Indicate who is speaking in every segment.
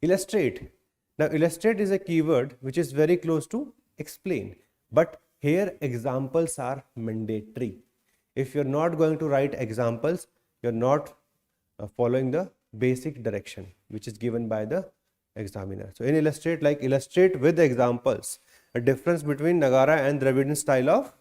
Speaker 1: Illustrate. Now illustrate is a keyword which is very close to explain, but here examples are mandatory. If you're not going to write examples, you're not following the basic direction which is given by the examiner. So in illustrate, like illustrate with examples a difference between Nagara and Dravidian style of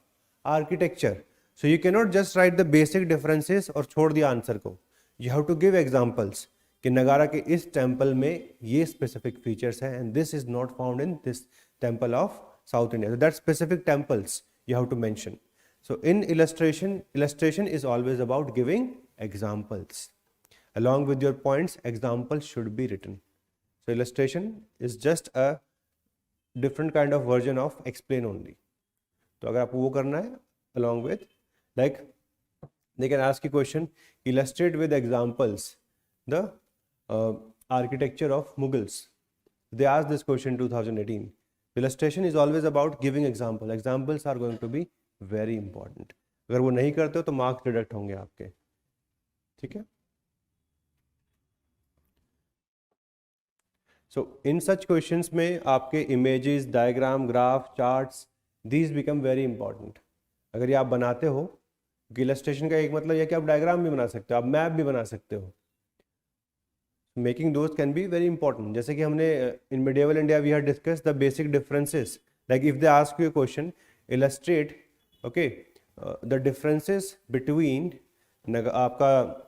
Speaker 1: architecture. So you cannot just write the basic differences और छोड़ दिया answer को. You have to give examples कि नगारा के इस temple में ये specific features हैं and this is not found in this temple of South India. So that specific temples you have to mention. So in illustration, illustration is always about giving examples. Along with your points, examples should be written. So illustration is just a different kind of version of explain only. तो अगर आपको वो करना है, along with, like they can ask you question, illustrate with examples the architecture of Mughals. They asked this question in 2018. Illustration is always about giving example. Examples are going to be very important. अगर वो नहीं करते हो तो marks deduct होंगे आपके. ठीक है? So in such questions में आपके images, diagram, graph, charts, these become very important. अगर ये आप बनाते हो, illustration का एक मतलब यह कि आप diagram भी बना सकते हो, आप map भी बना सकते हो. Making those can be very important. जैसे कि हमने in medieval India we had discussed the basic differences. Like if they ask you a question, illustrate, okay, the differences between आपका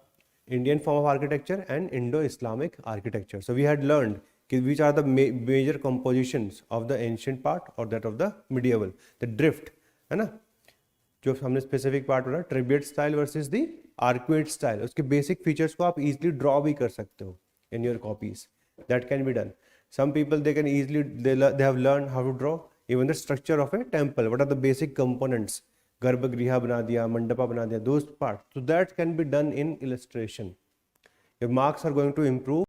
Speaker 1: Indian form of architecture and Indo-Islamic architecture. So we had learned which are the major compositions of the ancient part or that of the medieval. The drift, है ना, जो हमने specific part बोला, tribute style versus the arcuate style. उसके basic features को आप easily draw भी कर सकते हो in your copies. That can be done. Some people they can easily they have learned how to draw even the structure of a temple. What are the basic components? गर्भगृह बना दिया, मंडपा बना दिया, those parts. So that can be done in illustration. Your marks are going to improve.